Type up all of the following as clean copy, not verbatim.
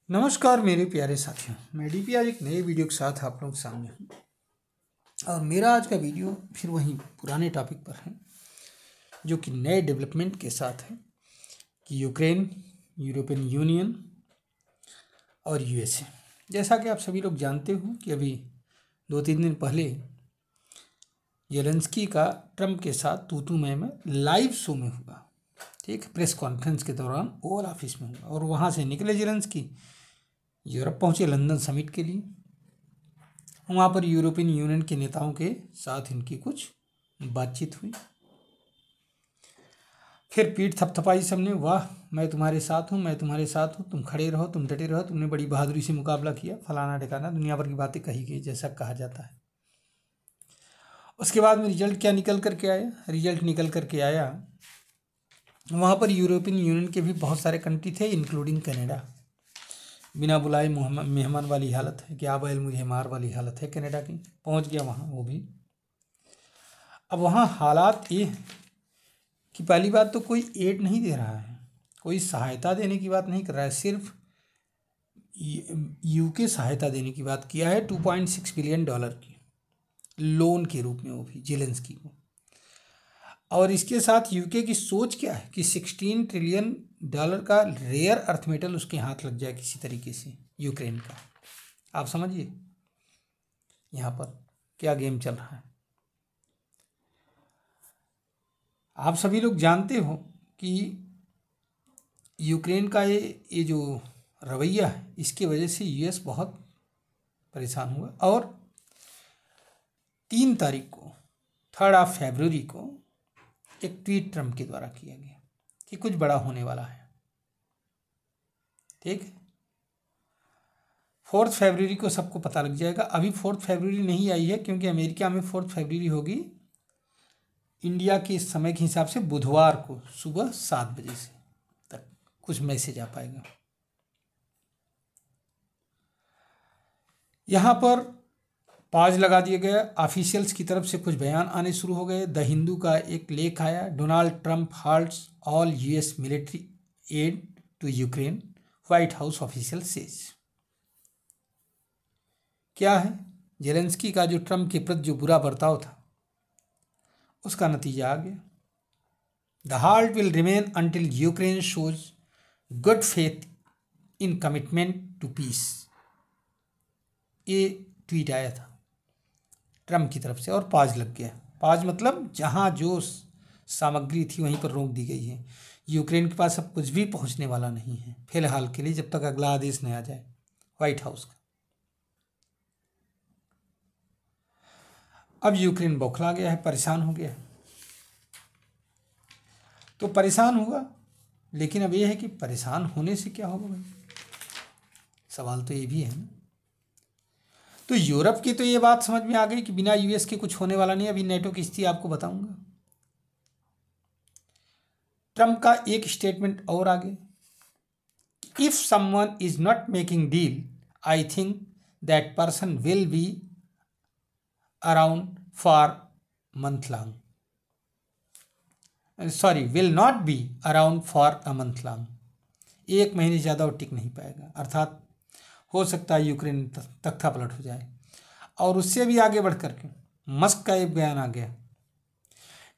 नमस्कार मेरे प्यारे साथियों, मैं डीपी आज एक नए वीडियो के साथ आप लोगों के सामने हूँ। और मेरा आज का वीडियो फिर वही पुराने टॉपिक पर है, जो कि नए डेवलपमेंट के साथ है कि यूक्रेन, यूरोपियन यूनियन और यूएसए। जैसा कि आप सभी लोग जानते हो कि अभी 2-3 दिन पहले जेलेंस्की का ट्रम्प के साथ तू मैं लाइव शो में हुआ। ठीक, प्रेस कॉन्फ्रेंस के दौरान ओवल ऑफिस में हुआ और वहाँ से निकले जेलेंस्की, यूरोप पहुँचे लंदन समिट के लिए। वहाँ पर यूरोपियन यूनियन के नेताओं के साथ इनकी कुछ बातचीत हुई। फिर पीठ थपथपाई सबने, वाह मैं तुम्हारे साथ हूँ, मैं तुम्हारे साथ हूँ, तुम खड़े रहो, तुम डटे रहो, तुमने बड़ी बहादुरी से मुकाबला किया, फलाना ठिकाना, दुनिया भर की बातें कही गई जैसा कहा जाता है। उसके बाद में रिजल्ट क्या निकल करके आया? रिजल्ट निकल करके आया, वहाँ पर यूरोपियन यूनियन के भी बहुत सारे कंट्री थे, इंक्लूडिंग कनाडा। बिना बुलाए मेहमान वाली हालत है, क्या बैल मुझे मार वाली हालत है कनाडा की। पहुंच गया वहाँ वो भी। अब वहाँ हालात ये कि पहली बात तो कोई एड नहीं दे रहा है, कोई सहायता देने की बात नहीं कर रहा है, सिर्फ यूके सहायता देने की बात किया है, $2.6 बिलियन की लोन के रूप में, वो भी जेलेंस्की को। और इसके साथ यूके की सोच क्या है कि $16 ट्रिलियन का रेयर अर्थ मेटल उसके हाथ लग जाए किसी तरीके से यूक्रेन का। आप समझिए यहाँ पर क्या गेम चल रहा है। आप सभी लोग जानते हो कि यूक्रेन का ये जो रवैया है, इसकी वजह से यूएस बहुत परेशान हुआ। और 3 तारीख को 3 फरवरी को एक ट्वीट ट्रम्प के द्वारा किया गया कि कुछ बड़ा होने वाला है। ठीक, 4 फरवरी को सबको पता लग जाएगा। अभी 4 फरवरी नहीं आई है, क्योंकि अमेरिका में 4 फरवरी होगी इंडिया के समय के हिसाब से बुधवार को सुबह 7 बजे से तक कुछ मैसेज आ पाएगा। यहाँ पर पाज लगा दिया गया, ऑफिशियल्स की तरफ से कुछ बयान आने शुरू हो गए। द हिंदू का एक लेख आया, Donald Trump halts all US military aid to Ukraine, White House official says. क्या है? जेलेंस्की का जो ट्रंप के प्रति जो बुरा बर्ताव था, उसका नतीजा आ गया। The halt will remain until Ukraine shows good faith in commitment to peace. ये ट्वीट आया था ट्रम्प की तरफ से और पाज लग गया। पाज मतलब जहाँ जो सामग्री थी वहीं पर रोक दी गई है। यूक्रेन के पास अब कुछ भी पहुँचने वाला नहीं है फिलहाल के लिए, जब तक अगला आदेश नहीं आ जाए व्हाइट हाउस का। अब यूक्रेन बौखला गया है, परेशान हो गया है। तो परेशान हुआ, लेकिन अब यह है कि परेशान होने से क्या होगा भाई? सवाल तो ये भी है ना। तो यूरोप की तो ये बात समझ में आ गई कि बिना यूएस के कुछ होने वाला नहीं। अभी नेटो की स्थिति आपको बताऊंगा। ट्रम्प का एक स्टेटमेंट और आ गया, if someone is not making deal, I think that person will be around for month long, sorry will not be around for a month long. 1 महीने ज़्यादा और टिक नहीं पाएगा, अर्थात हो सकता है यूक्रेन तख्ता पलट हो जाए। और उससे भी आगे बढ़ करके मस्क का एक बयान आ गया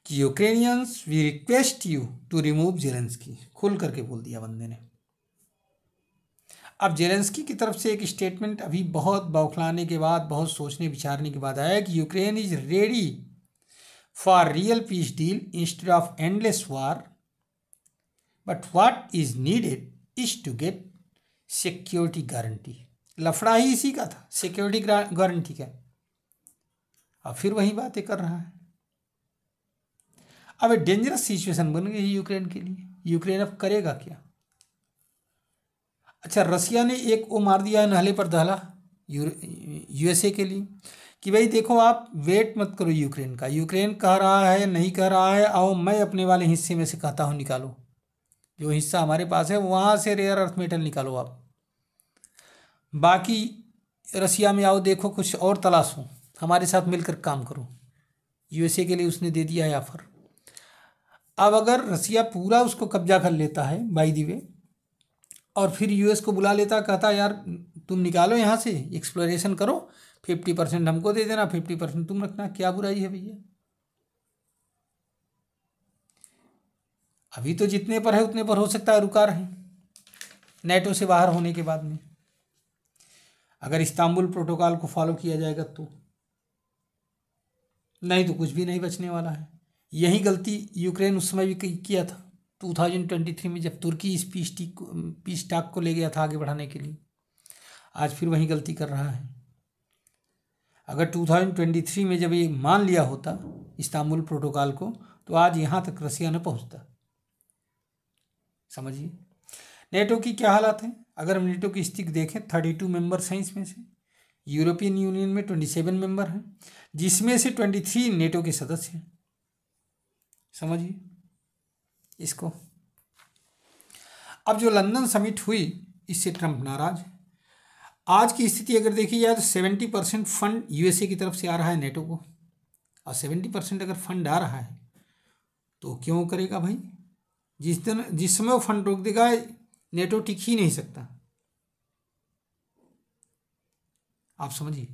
कि Ukrainians we request you to remove Zelensky. खुल करके बोल दिया बंदे ने। अब जेलेंस्की की तरफ से एक स्टेटमेंट अभी बहुत बौखलाने के बाद, बहुत सोचने विचारने के बाद आया कि Ukraine is ready for real peace deal instead of endless war, but what is needed is to get security guarantee. लफड़ा ही इसी का था, सिक्योरिटी गारंटी का। अब फिर वही बातें कर रहा है। अब एक डेंजरस सिचुएशन बन गई है यूक्रेन के लिए। यूक्रेन अब करेगा क्या? अच्छा, रसिया ने एक वो मार दिया है नहले पर दहला यूएसए के लिए कि भाई देखो, आप वेट मत करो यूक्रेन का। यूक्रेन कह रहा है, नहीं कह रहा है, आओ मैं अपने वाले हिस्से में से कहता हूँ निकालो, जो हिस्सा हमारे पास है वहाँ से रेयर अर्थ मेटल निकालो आप। बाकी रसिया में आओ, देखो कुछ और तलाशो, हमारे साथ मिलकर काम करो। यूएसए के लिए उसने दे दिया है ऑफर। अब अगर रसिया पूरा उसको कब्जा कर लेता है, बाय द वे और फिर यूएस को बुला लेता, कहता यार तुम निकालो यहाँ से, एक्सप्लोरेशन करो, 50% हमको दे देना, 50% तुम रखना, क्या बुराई है भैया। अभी तो जितने पर है उतने पर हो सकता है रुका रहे नेटो से बाहर होने के बाद में, अगर इस्तांबुल प्रोटोकॉल को फॉलो किया जाएगा तो, नहीं तो कुछ भी नहीं बचने वाला है। यही गलती यूक्रेन उस समय भी किया था 2023 में, जब तुर्की इस पीस टाक को ले गया था आगे बढ़ाने के लिए। आज फिर वही गलती कर रहा है। अगर 2023 में जब ये मान लिया होता इस्तांबुल प्रोटोकॉल को, तो आज यहाँ तक रसिया न पहुँचता। समझिए नेटो की क्या हालत है। अगर हम नेटो की स्थिति देखें, 32 मेंबर्स हैं इसमें से, यूरोपियन यूनियन में 27 मेंबर हैं, जिसमें से 23 नेटो के सदस्य हैं। समझिए इसको। अब जो लंदन समिट हुई, इससे ट्रंप नाराज है। आज की स्थिति अगर देखी जाए तो 70% फंड यूएसए की तरफ से आ रहा है नेटो को, और 70% अगर फंड आ रहा है तो क्यों करेगा भाई। जिस समय वो फंड रोक देगा, नेटो टिक ही नहीं सकता। आप समझिए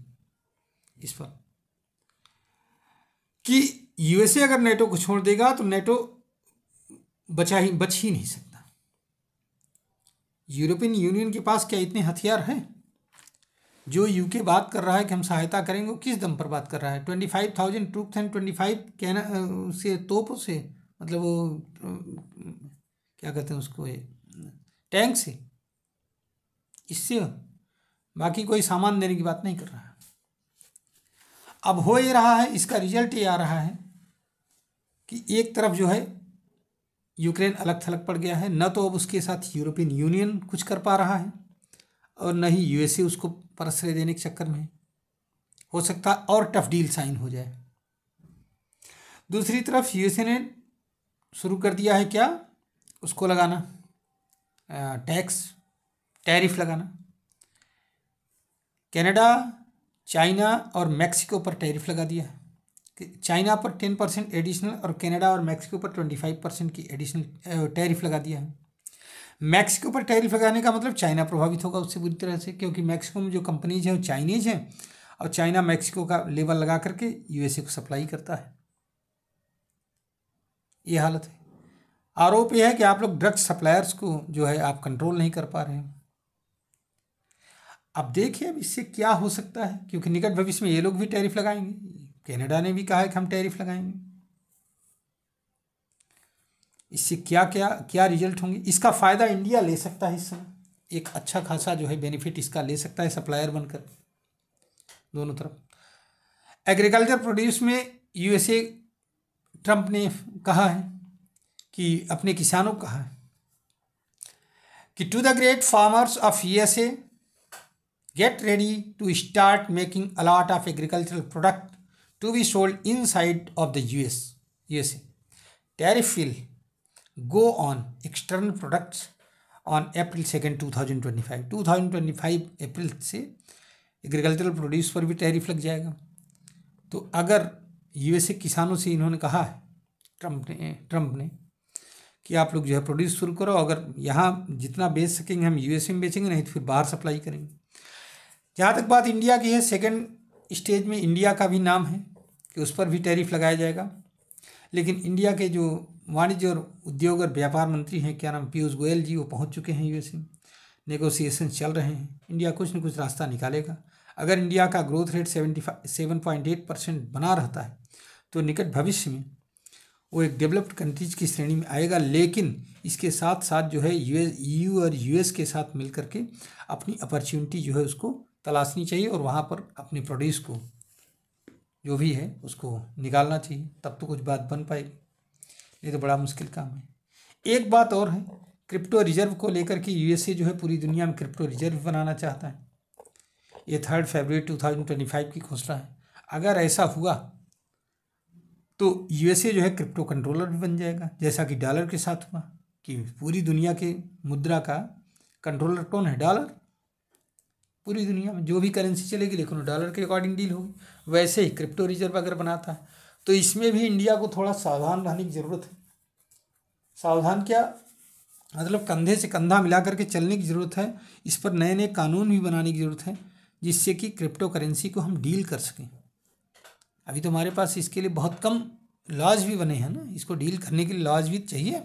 इस पर कि यूएसए अगर नेटो को छोड़ देगा तो नेटो बच ही नहीं सकता। यूरोपियन यूनियन के पास क्या इतने हथियार हैं? जो यूके बात कर रहा है कि हम सहायता करेंगे, वो किस दम पर बात कर रहा है? 25,000 ट्रूप्स एंड 25 से तोपों से, मतलब वो क्या कहते हैं उसको, ये टैंक से, इससे बाकी कोई सामान देने की बात नहीं कर रहा है। अब हो ये रहा है, इसका रिजल्ट ये आ रहा है कि एक तरफ जो है यूक्रेन अलग थलग पड़ गया है, न तो अब उसके साथ यूरोपियन यूनियन कुछ कर पा रहा है, और न ही यूएसए उसको परश्रय देने के चक्कर में। हो सकता है और टफ डील साइन हो जाए। दूसरी तरफ यूएसए ने शुरू कर दिया है क्या, उसको लगाना टैरिफ लगाना। कनाडा, चाइना और मैक्सिको पर टैरिफ लगा दिया है। चाइना पर 10% एडिशनल और कनाडा और मैक्सिको पर 25% की एडिशनल टैरिफ लगा दिया है। मैक्सिको पर टैरिफ लगाने का मतलब चाइना प्रभावित होगा उससे बुरी तरह से, क्योंकि मैक्सिको में जो कंपनीज हैं वो चाइनीज हैं, और चाइना मैक्सिको का लेवल लगा करके यूएसए को सप्लाई करता है। ये हालत है। आरोप यह है कि आप लोग ड्रग्स सप्लायर्स को जो है आप कंट्रोल नहीं कर पा रहे हैं। अब देखिए अब इससे क्या हो सकता है, क्योंकि निकट भविष्य में ये लोग भी टैरिफ लगाएंगे। कनाडा ने भी कहा है कि हम टैरिफ लगाएंगे। इससे क्या क्या क्या रिजल्ट होंगे, इसका फ़ायदा इंडिया ले सकता है। इस समय एक अच्छा खासा जो है बेनिफिट इसका ले सकता है सप्लायर बनकर दोनों तरफ। एग्रीकल्चर प्रोड्यूस में यूएसए, ट्रंप ने कहा है कि अपने किसानों को कहा है कि to the great farmers of USA, get ready to start making a lot of agricultural product to be sold inside of the USA. Tariff will go on external products on April 2nd, 2025. 2025 अप्रैल से agricultural produce पर भी tariff लग जाएगा। तो अगर USA किसानों से इन्होंने कहा है ट्रंप ने कि आप लोग जो है प्रोड्यूस शुरू करो, अगर यहाँ जितना बेच सकेंगे हम यूएसए में बेचेंगे, नहीं तो फिर बाहर सप्लाई करेंगे। जहाँ तक बात इंडिया की है, सेकंड स्टेज में इंडिया का भी नाम है कि उस पर भी टैरिफ लगाया जाएगा। लेकिन इंडिया के जो वाणिज्य और उद्योग और व्यापार मंत्री हैं, क्या नाम, पीयूष गोयल जी, वो पहुँच चुके हैं यूएसए में। नेगोशिएशन चल रहे हैं। इंडिया कुछ न कुछ रास्ता निकालेगा। अगर इंडिया का ग्रोथ रेट 7.8% बना रहता है तो निकट भविष्य में वो एक डेवलप्ड कंट्रीज की श्रेणी में आएगा। लेकिन इसके साथ साथ जो है EU और US के साथ मिल करके अपनी अपॉर्चुनिटी जो है उसको तलाशनी चाहिए, और वहाँ पर अपने प्रोड्यूस को जो भी है उसको निकालना चाहिए, तब तो कुछ बात बन पाएगी, नहीं तो बड़ा मुश्किल काम है। एक बात और है, क्रिप्टो रिजर्व को लेकर के यूएसए जो है पूरी दुनिया में क्रिप्टो रिजर्व बनाना चाहता है। ये 3 फरवरी 2025 की घोषणा है। अगर ऐसा हुआ तो यूएसए जो है क्रिप्टो कंट्रोलर भी बन जाएगा, जैसा कि डॉलर के साथ हुआ कि पूरी दुनिया के मुद्रा का कंट्रोलर कौन है, डॉलर। पूरी दुनिया में जो भी करेंसी चलेगी लेकिन वो डॉलर के अकॉर्डिंग डील होगी। वैसे ही क्रिप्टो रिजर्व अगर बनाता है तो इसमें भी इंडिया को थोड़ा सावधान रहने की ज़रूरत है। सावधान क्या, मतलब कंधे से कंधा मिला करके चलने की ज़रूरत है। इस पर नए नए कानून भी बनाने की ज़रूरत है, जिससे कि क्रिप्टो करेंसी को हम डील कर सकें। अभी तो हमारे पास इसके लिए बहुत कम लॉज भी बने हैं ना, इसको डील करने के लिए लॉज भी चाहिए।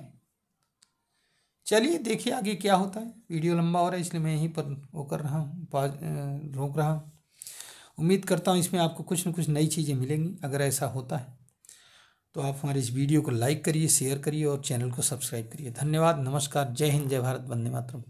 चलिए देखिए आगे क्या होता है। वीडियो लंबा हो रहा है इसलिए मैं यहीं पर वो कर रहा हूँ, रोक रहा हूँ। उम्मीद करता हूँ इसमें आपको कुछ न कुछ नई चीज़ें मिलेंगी। अगर ऐसा होता है तो आप हमारे इस वीडियो को लाइक करिए, शेयर करिए और चैनल को सब्सक्राइब करिए। धन्यवाद, नमस्कार, जय हिंद, जय भारत, वंदे मातरम।